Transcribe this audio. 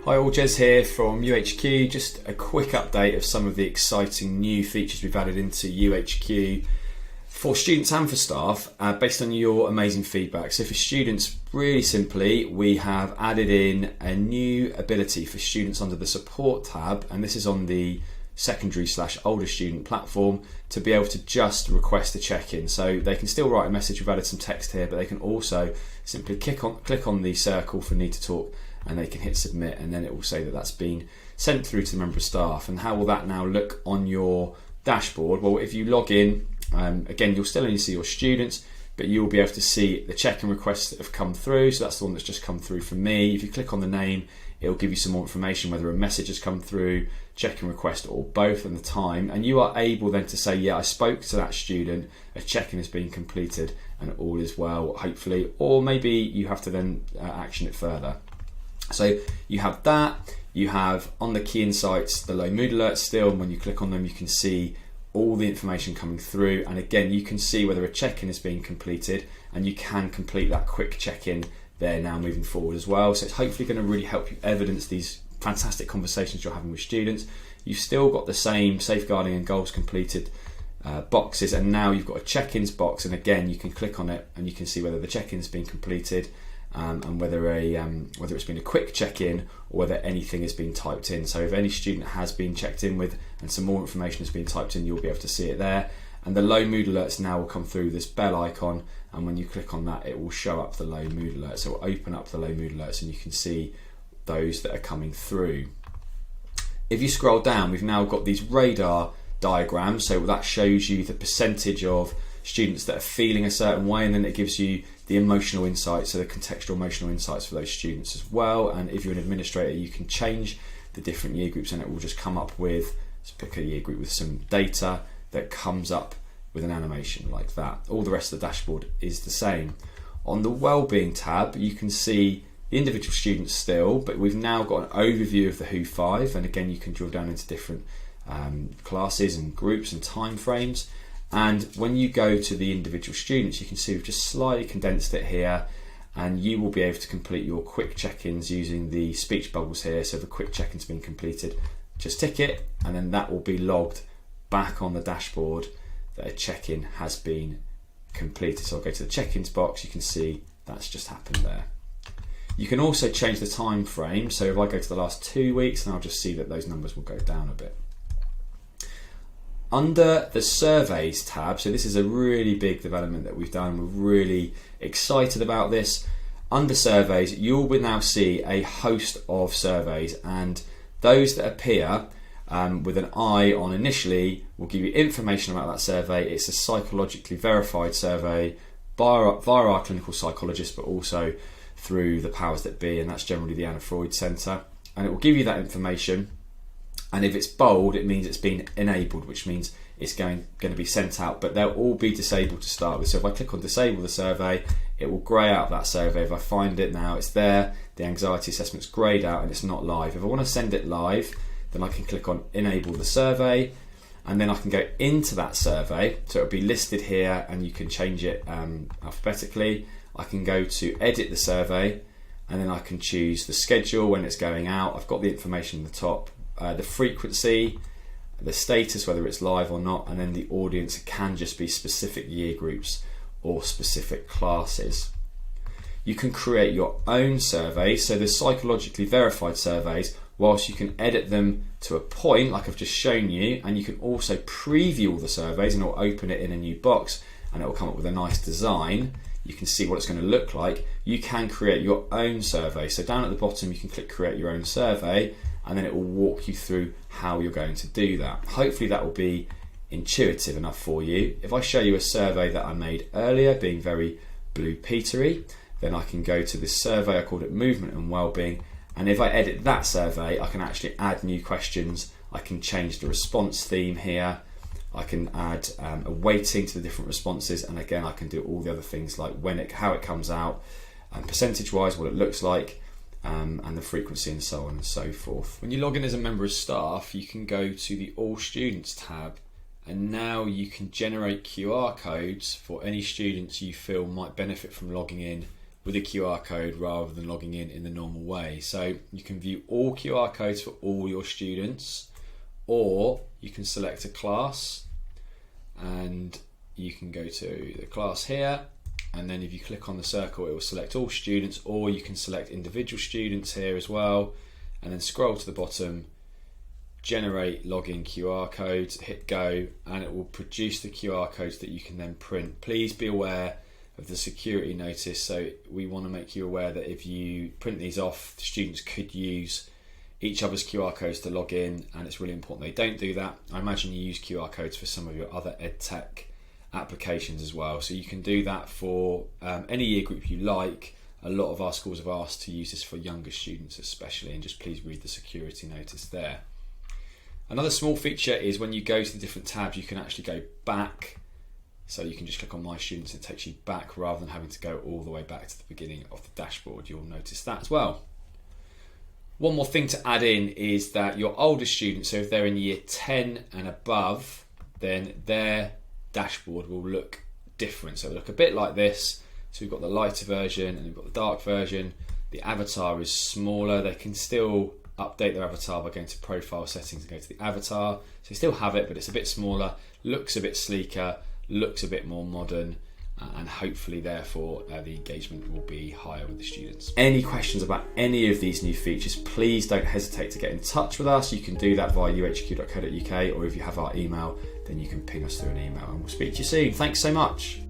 Hi all, Jez here from UHQ. Just a quick update of some of the exciting new features we've added into UHQ for students and for staff based on your amazing feedback. So for students, really simply, we have added in a new ability for students under the support tab, and this is on the secondary/older student platform, to be able to just request a check-in. So they can still write a message. We've added some text here, but they can also simply click on the circle for need to talk, and they can hit submit, and then it will say that that's been sent through to the member of staff. And how will that now look on your dashboard? Well, if you log in, again, you'll still only see your students, but you'll be able to see the check-in requests that have come through. So that's the one that's just come through from me. If you click on the name, it'll give you some more information, whether a message has come through, check-in request, or both, and the time. And you are able then to say, yeah, I spoke to that student, a check-in has been completed, and all is well, hopefully. Or maybe you have to then action it further. So you have that. You have on the key insights the low mood alerts still, and when you click on them you can see all the information coming through, and again you can see whether a check-in has been completed, and you can complete that quick check-in there now moving forward as well. So it's hopefully going to really help you evidence these fantastic conversations you're having with students. You've still got the same safeguarding and goals completed boxes, and now you've got a check-ins box, and again you can click on it and you can see whether the check-in has been completed, and whether it's been a quick check-in or whether anything has been typed in. So if any student has been checked in with and some more information has been typed in, you'll be able to see it there. And the low mood alerts now will come through this bell icon, and when you click on that it will show up the low mood alerts. So it will open up the low mood alerts and you can see those that are coming through. If you scroll down, we've now got these radar diagrams, so that shows you the percentage of students that are feeling a certain way, and then it gives you the emotional insights, so the contextual emotional insights for those students as well. And if you're an administrator, you can change the different year groups, and it will just come up with, let's pick a year group with some data that comes up with an animation like that. All the rest of the dashboard is the same. On the wellbeing tab, you can see the individual students still, but we've now got an overview of the WHO 5, and again you can drill down into different classes and groups and time frames. And when you go to the individual students, you can see we've just slightly condensed it here, and you will be able to complete your quick check-ins using the speech bubbles here. So if a quick check-in's been completed, just tick it, and then that will be logged back on the dashboard that a check-in has been completed. So I'll go to the check-ins box, you can see that's just happened there. You can also change the time frame. So if I go to the last 2 weeks, and I'll just see that those numbers will go down a bit. Under the surveys tab, so this is a really big development that we've done, we're really excited about this. Under surveys, you will now see a host of surveys, and those that appear with an eye on initially will give you information about that survey. It's a psychologically verified survey via our clinical psychologist, but also through the powers that be, and that's generally the Anna Freud Centre, and it will give you that information. And if it's bold, it means it's been enabled, which means it's going to be sent out, but they'll all be disabled to start with. So if I click on disable the survey, it will grey out that survey. If I find it now, it's there, the anxiety assessment's greyed out and it's not live. If I want to send it live, then I can click on enable the survey, and then I can go into that survey. So it'll be listed here, and you can change it alphabetically. I can go to edit the survey, and then I can choose the schedule when it's going out. I've got the information at the top. The frequency, the status, whether it's live or not, and then the audience can just be specific year groups or specific classes. You can create your own surveys, so the psychologically verified surveys, whilst you can edit them to a point like I've just shown you, and you can also preview all the surveys, and it'll open it in a new box and it will come up with a nice design. You can see what it's going to look like. You can create your own survey, so down at the bottom you can click create your own survey, and then it will walk you through how you're going to do that. Hopefully that will be intuitive enough for you. If I show you a survey that I made earlier, being very Blue Petery, then I can go to this survey, I called it Movement and Wellbeing, and if I edit that survey, I can actually add new questions. I can change the response theme here. I can add a weighting to the different responses, and again I can do all the other things like how it comes out, and percentage-wise what it looks like, and the frequency and so on and so forth. When you log in as a member of staff, you can go to the All Students tab, and now you can generate QR codes for any students you feel might benefit from logging in with a QR code rather than logging in the normal way. So you can view all QR codes for all your students, or you can select a class and you can go to the class here, and then if you click on the circle it will select all students, or you can select individual students here as well, and then scroll to the bottom, generate login QR codes, hit go, and it will produce the QR codes that you can then print. Please be aware of the security notice, so we want to make you aware that if you print these off, the students could use each other's QR codes to log in, and it's really important they don't do that. I imagine you use QR codes for some of your other EdTech applications as well, so you can do that for any year group you like. A lot of our schools have asked to use this for younger students especially, and just please read the security notice there. Another small feature is when you go to the different tabs, you can actually go back. So you can just click on My Students and it takes you back rather than having to go all the way back to the beginning of the dashboard. You'll notice that as well. One more thing to add in is that your older students, so if they're in year 10 and above, then their dashboard will look different. So it'll look a bit like this. So we've got the lighter version and we've got the dark version. The avatar is smaller. They can still update their avatar by going to profile settings and go to the avatar. So you still have it, but it's a bit smaller, looks a bit sleeker, looks a bit more modern, and hopefully therefore the engagement will be higher with the students. Any questions about any of these new features, please don't hesitate to get in touch with us. You can do that via uhq.co.uk, or if you have our email then you can ping us through an email, and we'll speak to you soon. Thanks so much.